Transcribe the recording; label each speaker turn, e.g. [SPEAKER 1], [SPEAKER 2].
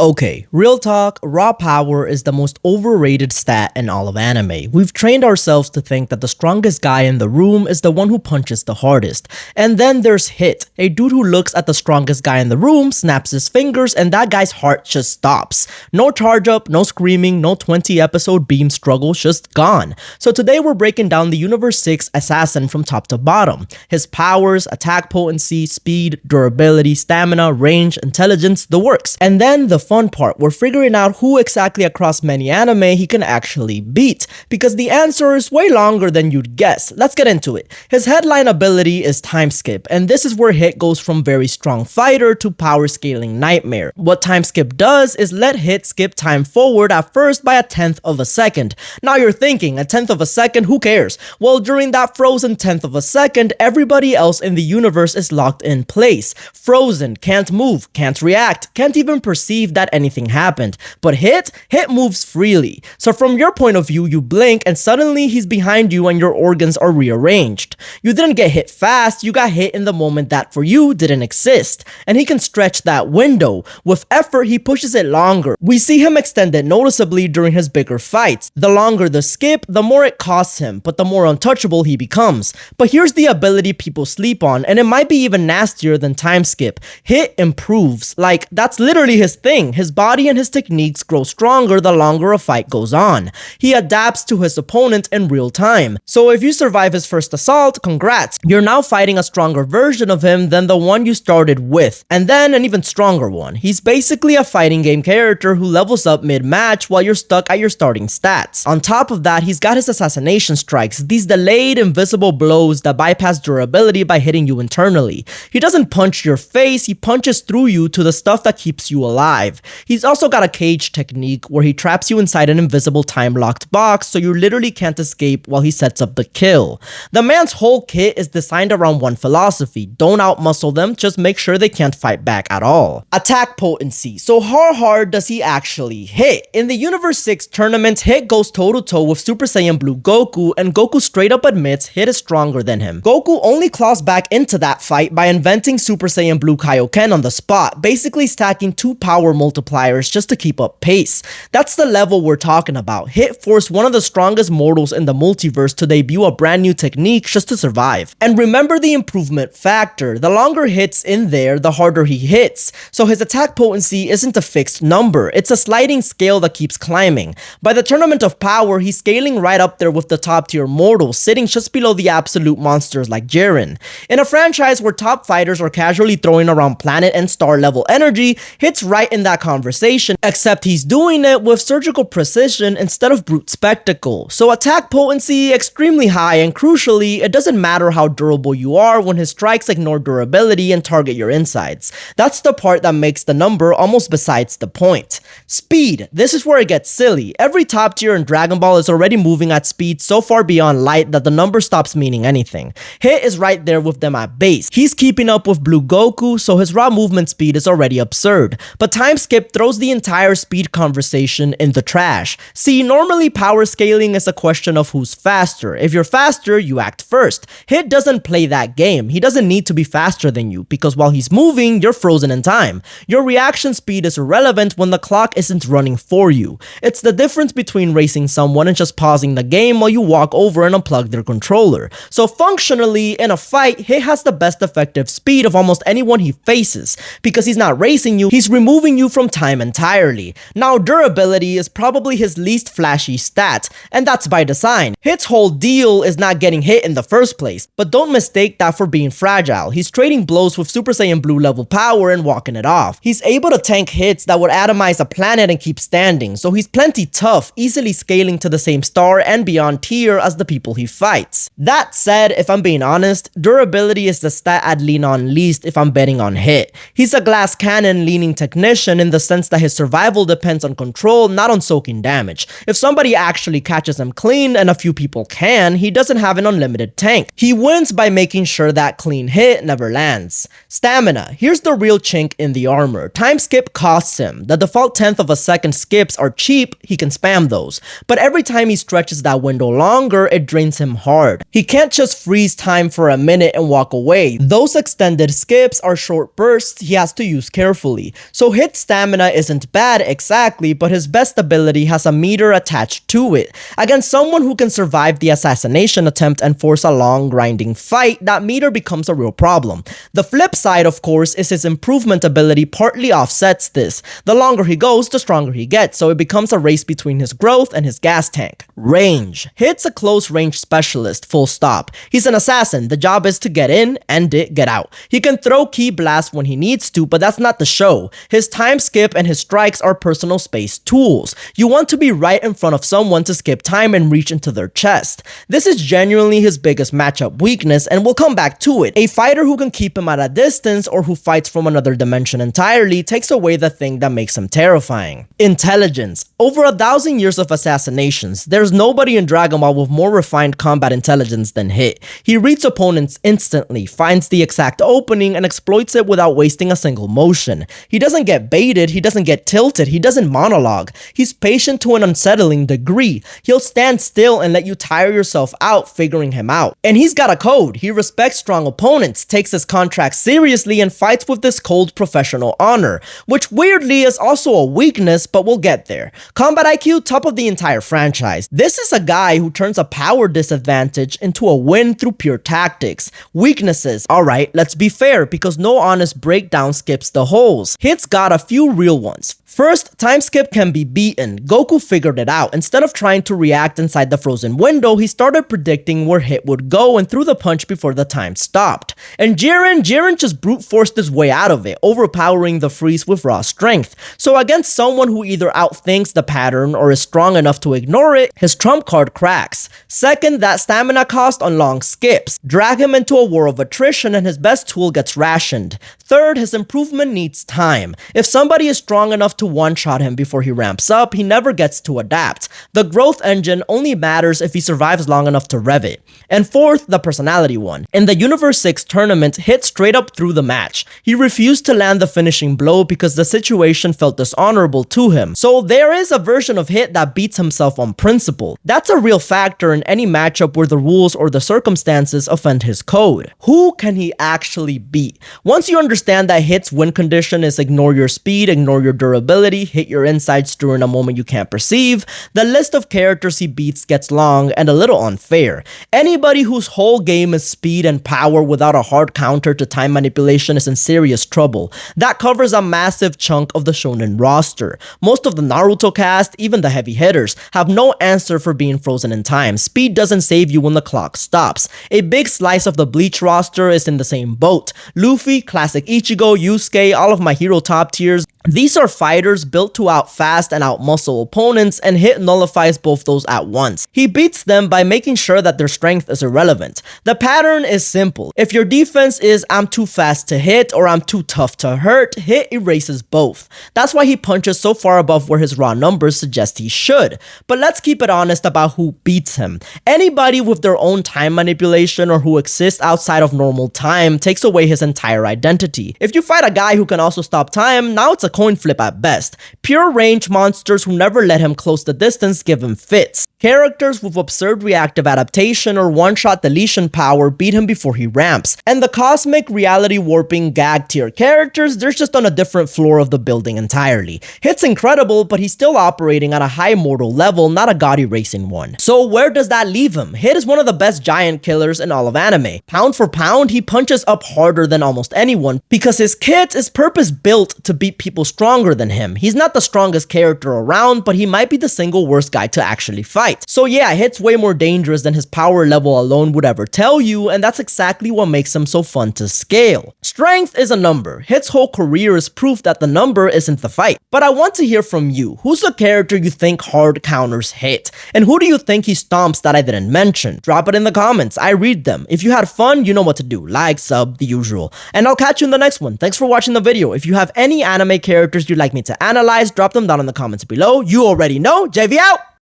[SPEAKER 1] Okay, real talk, raw power is the most overrated stat in all of anime. We've trained ourselves to think that the strongest guy in the room is the one who punches the hardest. And then there's Hit, a dude who looks at the strongest guy in the room, snaps his fingers, and that guy's heart just stops. No charge up, no screaming, no 20 episode beam struggle, just gone. So today we're breaking down the Universe 6 assassin from top to bottom. His powers, attack potency, speed, durability, stamina, range, intelligence, the works. And then the fun part, we're figuring out who exactly across many anime he can actually beat, because the answer is way longer than you'd guess. Let's get into it. His headline ability is time skip, and this is where Hit goes from very strong fighter to power scaling nightmare. What time skip does is let Hit skip time forward at first by 1/10 of a second. Now you're thinking, 1/10 of a second, who cares? Well, during that frozen 1/10 of a second, everybody else in the universe is locked in place. Frozen, can't move, can't react, can't even perceive that anything happened. But Hit moves freely. So from your point of view, you blink and suddenly he's behind you and your organs are rearranged. You didn't get hit fast, you got hit in the moment that for you didn't exist. And he can stretch that window. With effort, he pushes it longer. We see him extend it noticeably during his bigger fights. The longer the skip, the more it costs him, but the more untouchable he becomes. But here's the ability people sleep on, and it might be even nastier than time skip. Hit improves. Like, that's literally his thing. His body and his techniques grow stronger the longer a fight goes on. He adapts to his opponent in real time. So if you survive his first assault, congrats. You're now fighting a stronger version of him than the one you started with. And then an even stronger one. He's basically a fighting game character who levels up mid-match while you're stuck at your starting stats. On top of that, he's got his assassination strikes, these delayed invisible blows that bypass durability by hitting you internally. He doesn't punch your face, he punches through you to the stuff that keeps you alive. He's also got a cage technique where he traps you inside an invisible time-locked box so you literally can't escape while he sets up the kill. The man's whole kit is designed around one philosophy: don't outmuscle them, just make sure they can't fight back at all. Attack potency. So how hard does he actually hit? In the Universe 6 tournament, Hit goes toe-to-toe with Super Saiyan Blue Goku, and Goku straight up admits Hit is stronger than him. Goku only claws back into that fight by inventing Super Saiyan Blue Kaioken on the spot, basically stacking 2 power multipliers just to keep up pace. That's the level we're talking about. Hit forced one of the strongest mortals in the multiverse to debut a brand new technique just to survive. And remember the improvement factor. The longer Hit's in there, the harder he hits. So his attack potency isn't a fixed number. It's a sliding scale that keeps climbing. By the Tournament of Power, he's scaling right up there with the top tier mortals, sitting just below the absolute monsters like Jiren. In a franchise where top fighters are casually throwing around planet and star level energy, Hit's right in that conversation, except he's doing it with surgical precision instead of brute spectacle. So attack potency extremely high, and crucially, it doesn't matter how durable you are when his strikes ignore durability and target your insides. That's the part that makes the number almost besides the point. Speed. This is where it gets silly. Every top tier in Dragon Ball is already moving at speed so far beyond light that the number stops meaning anything. Hit is right there with them at base. He's keeping up with Blue Goku, so his raw movement speed is already absurd. But time skip throws the entire speed conversation in the trash. See, normally power scaling is a question of who's faster. If you're faster, you act first. Hit doesn't play that game. He doesn't need to be faster than you, because while he's moving, you're frozen in time. Your reaction speed is irrelevant when the clock isn't running for you. It's the difference between racing someone and just pausing the game while you walk over and unplug their controller. So functionally, in a fight, Hit has the best effective speed of almost anyone he faces. Because he's not racing you, he's removing you from time entirely. Now, durability is probably his least flashy stat, and that's by design. Hit's whole deal is not getting hit in the first place, but don't mistake that for being fragile. He's trading blows with Super Saiyan Blue level power and walking it off. He's able to tank hits that would atomize a planet and keep standing, so he's plenty tough, easily scaling to the same star and beyond tier as the people he fights. That said, if I'm being honest, durability is the stat I'd lean on least if I'm betting on Hit. He's a glass cannon leaning technician in the sense that his survival depends on control, not on soaking damage. If somebody actually catches him clean, and a few people can, he doesn't have an unlimited tank. He wins by making sure that clean hit never lands. Stamina. Here's the real chink in the armor. Time skip costs him. The default 1/10 of a second skips are cheap, he can spam those. But every time he stretches that window longer, it drains him hard. He can't just freeze time for a minute and walk away. Those extended skips are short bursts he has to use carefully. So Hit's stamina isn't bad exactly, but his best ability has a meter attached to it. Against someone who can survive the assassination attempt and force a long grinding fight, that meter becomes a real problem. The flip side, of course, is his improvement ability partly offsets this. The longer he goes, the stronger he gets, so it becomes a race between his growth and his gas tank. Range. Hit's a close range specialist, full stop. He's an assassin. The job is to get in, end it, get out. He can throw key blasts when he needs to, but that's not the show. His time skip and his strikes are personal space tools. You want to be right in front of someone to skip time and reach into their chest. This is genuinely his biggest matchup weakness, and we'll come back to it. A fighter who can keep him at a distance or who fights from another dimension entirely takes away the thing that makes him terrifying. Intelligence. Over 1,000 years of assassinations, there's nobody in Dragon Ball with more refined combat intelligence than Hit. He reads opponents instantly, finds the exact opening, and exploits it without wasting a single motion. He doesn't get baited, he doesn't get tilted, he doesn't monologue. He's patient to an unsettling degree. He'll stand still and let you tire yourself out figuring him out. And he's got a code. He respects strong opponents, takes his contract seriously, and fights with this cold professional honor, which weirdly is also a weakness, but we'll get there. Combat IQ, top of the entire franchise. This is a guy who turns a power disadvantage into a win through pure tactics. Weaknesses. Alright, let's be fair, because no honest breakdown skips the holes. Hit's got a few real ones. First, time skip can be beaten. Goku figured it out. Instead of trying to react inside the frozen window, he started predicting where Hit would go and threw the punch before the time stopped. And Jiren just brute forced his way out of it, overpowering the freeze with raw strength. So against someone who either outthinks the pattern or is strong enough to ignore it, his trump card cracks. Second, that stamina cost on long skips. Drag him into a war of attrition and his best tool gets rationed. Third, his improvement needs time. If somebody is strong enough to one-shot him before he ramps up, he never gets to adapt. The growth engine only matters if he survives long enough to rev it. And fourth, the personality one. In the Universe 6 tournament, Hit straight up threw the match. He refused to land the finishing blow because the situation felt dishonorable to him. So there is a version of Hit that beats himself on principle. That's a real factor in any matchup where the rules or the circumstances offend his code. Who can he actually beat? Once you understand that Hit's win condition is ignore your speed, ignore your durability, hit your insights during a moment you can't perceive, the list of characters he beats gets long and a little unfair. Anybody whose whole game is speed and power without a hard counter to time manipulation is in serious trouble. That covers a massive chunk of the shonen roster. Most of the Naruto cast, even the heavy hitters, have no answer for being frozen in time. Speed doesn't save you when the clock stops. A big slice of the Bleach roster is in the same boat. Luffy, Classic Ichigo, Yusuke, all of my hero top tiers. These are fighters built to outfast and outmuscle opponents, and Hit nullifies both those at once. He beats them by making sure that their strength is irrelevant. The pattern is simple. If your defense is I'm too fast to hit or I'm too tough to hurt, Hit erases both. That's why he punches so far above where his raw numbers suggest he should. But let's keep it honest about who beats him. Anybody with their own time manipulation or who exists outside of normal time takes away his entire identity. If you fight a guy who can also stop time, now it's a coin flip at best. Pure range monsters who never let him close the distance give him fits. Characters with absurd reactive adaptation or one-shot deletion power beat him before he ramps. And the cosmic reality warping gag tier characters, they're just on a different floor of the building entirely. Hit's incredible, but he's still operating at a high mortal level, not a gaudy racing one. So where does that leave him? Hit is one of the best giant killers in all of anime. Pound for pound, he punches up harder than almost anyone because his kit is purpose-built to beat people stronger than him. He's not the strongest character around, but he might be the single worst guy to actually fight. So yeah, Hit's way more dangerous than his power level alone would ever tell you, and that's exactly what makes him so fun to scale. Strength is a number. Hit's whole career is proof that the number isn't the fight. But I want to hear from you. Who's the character you think hard counters Hit? And who do you think he stomps that I didn't mention? Drop it in the comments. I read them. If you had fun, you know what to do. Like, sub, the usual. And I'll catch you in the next one. Thanks for watching the video. If you have any anime characters you'd like me to analyze, drop them down in the comments below. You already know. JV out!